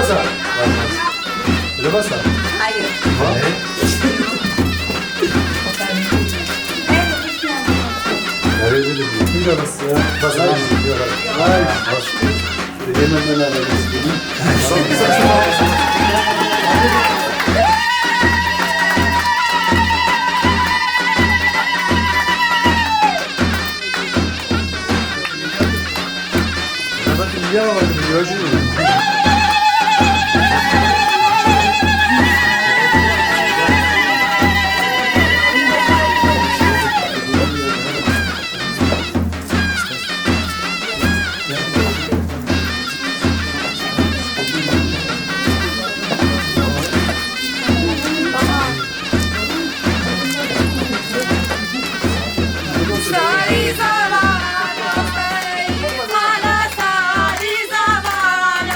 basa. Öyle basa. Hayır. Öyle dedim. Bir arası ya. Basa diyorlar. Ay. Yemeden alırız. Çok güzel. Bakın ya bakın gördün mü? Sari zaman, ana sari zaman.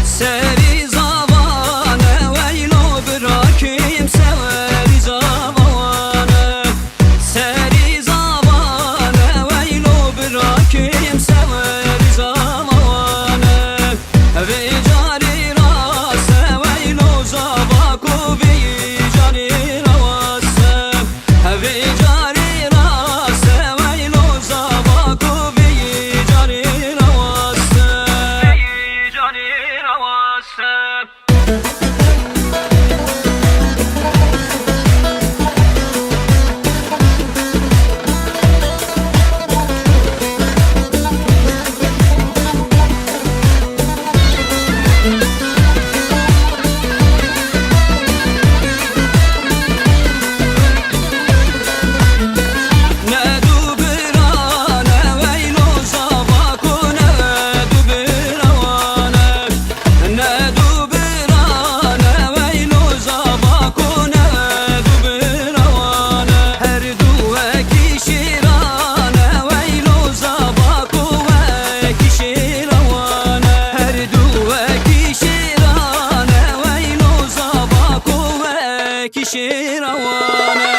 سری زمانه ویلو براکیم سری زمانه سری زمانه ویلو براکیم سری زمانه وی جاری راسه ویلو زباکو بی جاری راسه وی جاری راسه ویلو زباکو بی جاری راسه بی جاری راسه شيروانه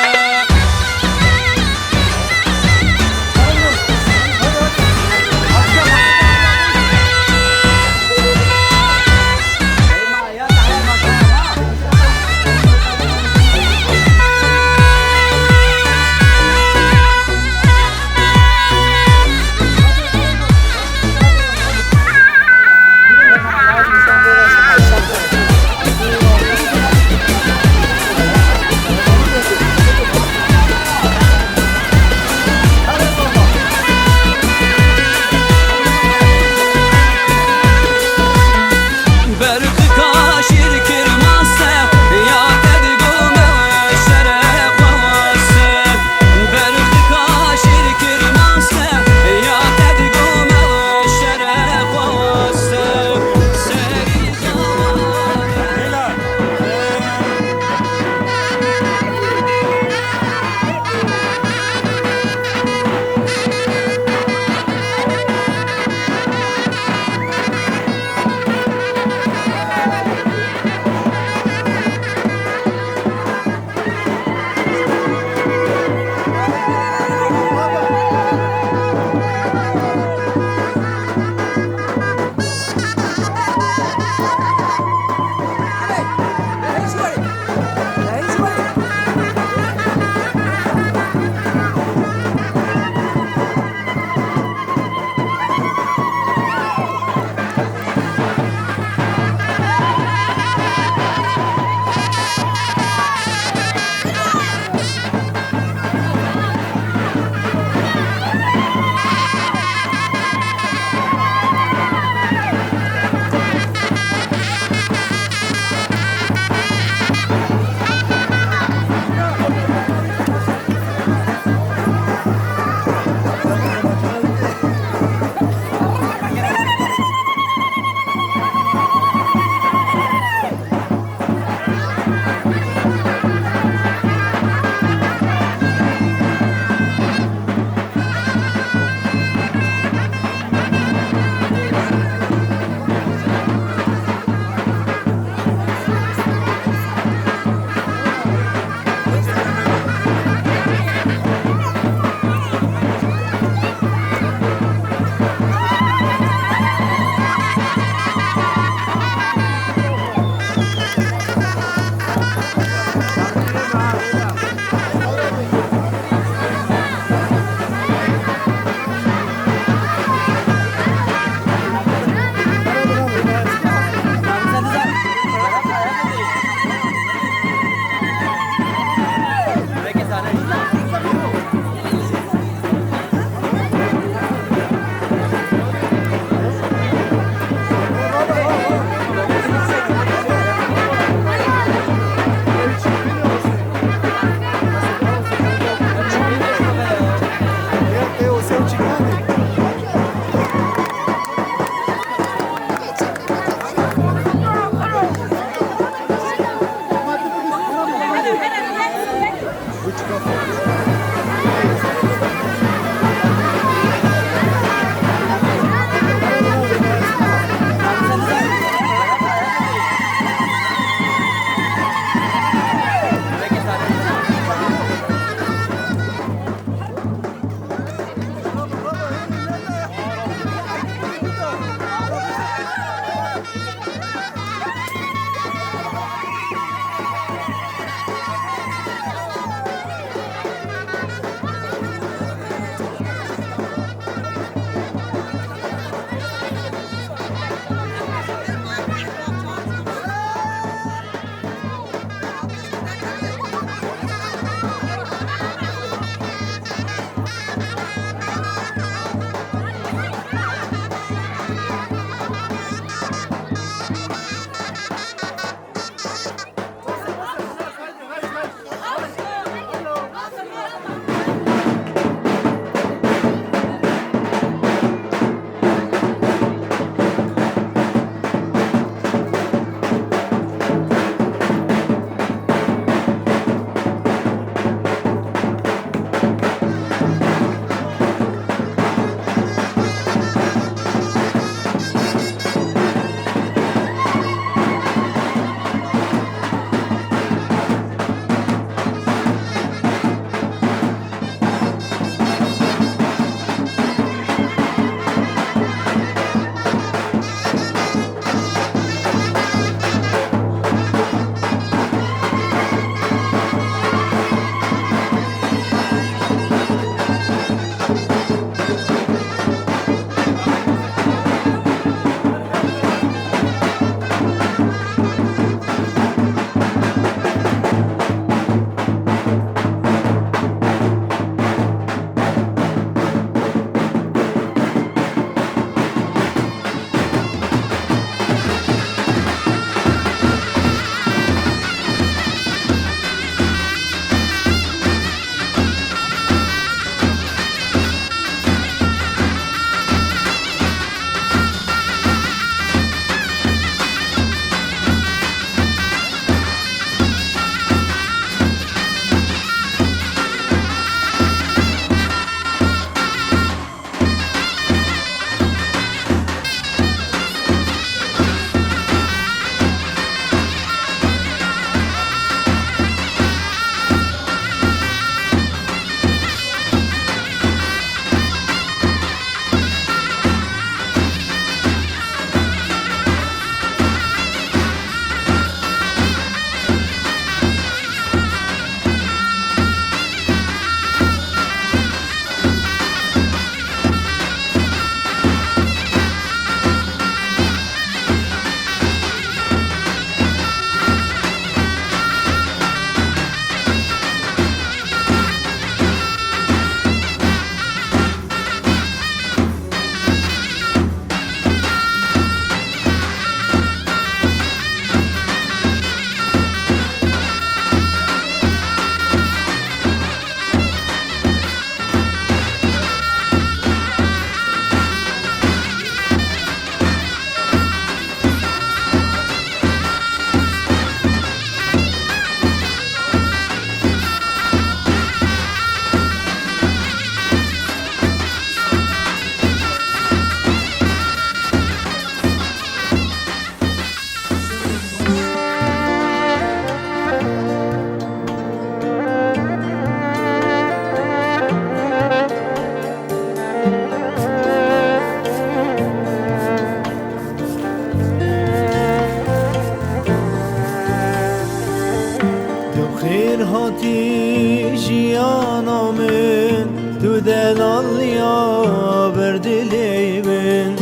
هاتی جیانا من تو دلال یا بردلی من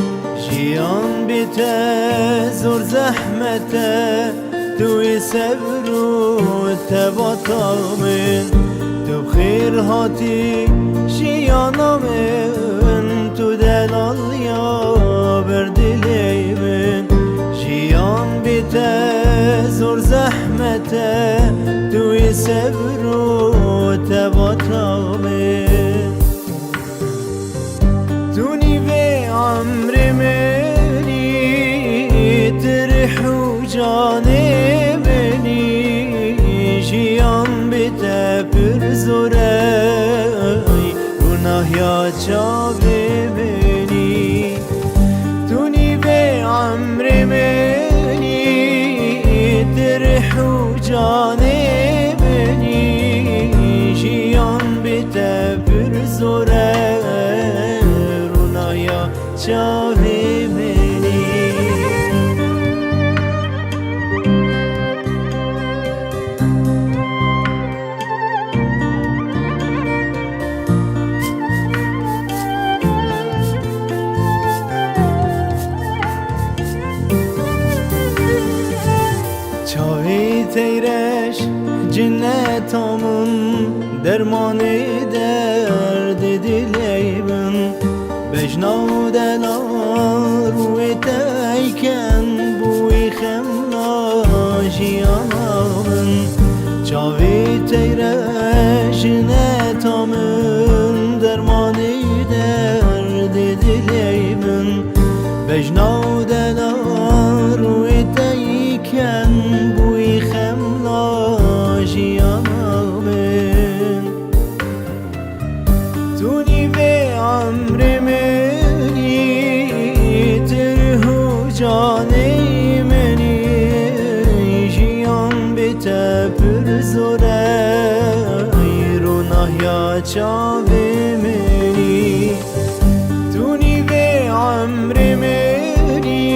جیان بیته زور زحمته توی صبر و تباتا من تو بخیر هاتی جیانا من تو دلال یا بردلی من جیان بیته زور زحمته توی صبر و تباتا من دونی به عمر منی ترح و جان منی جیان بیته پر زوره گناه یا چاو منی دونی به عمر منی ترح و جان منی جیان بیته پر زوره رونایا چاو منی چاوی تیرش جنتامون درمان درد دلیمون بجنو دلار روی تیکن بوی خمنا جیانامون چاوی تیرش جنتامون درمان درد دلیمون بجنو دلار روی تیکن بوی خمنا جیانامن دونی به عمر منی تره و جان منی جیان بیته پر زوره روناه یا چاو منی دونی به عمر منی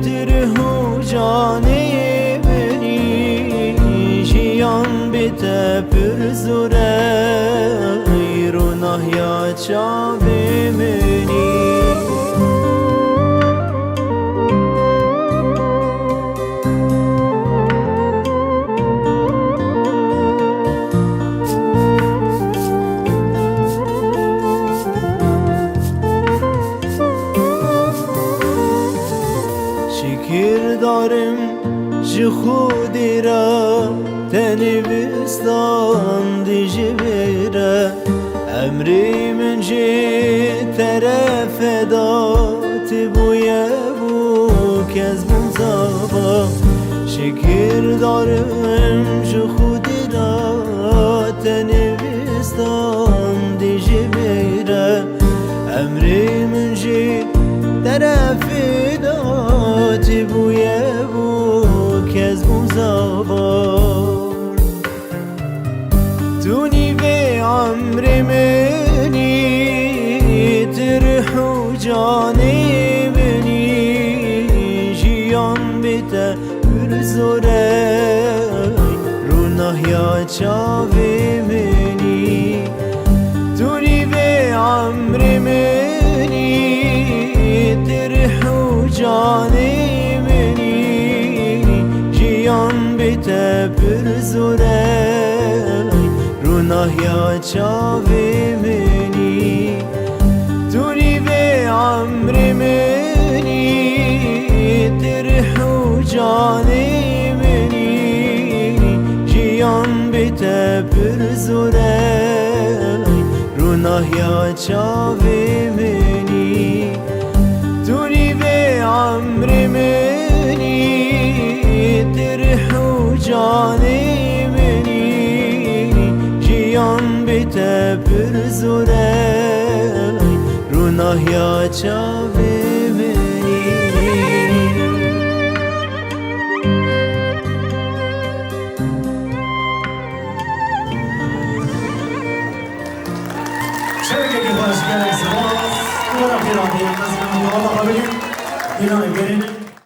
تره و جان منی جیان بیته پر زوره روناه یا چاو منی شکر دارم جی خودی را تنویستان دی جبیره امری من جی طرف دات بویه بو کز منزابا شکر دارم جی خودی را تنویستان دی جبیره امری من جی طرف دات بویه بو کز منزابا دونی به عمر منی ترح و جان منی جیان بیته پر زوره روناه یا چاو منی دونی به عمر منی ترح و جان منی جیان بیته پر زوره روناه یا چاو منی دونی به عمر منی ترح و جان منی جیان بیته پر زوره روناه یا چاو منی دونی به عمر منی ترح و جان جیان بیته پر زوره روناه یا چاو منی شبکه که باشگر اکسباس دورا پیرانی از من مقابل قابلین اینا میگرین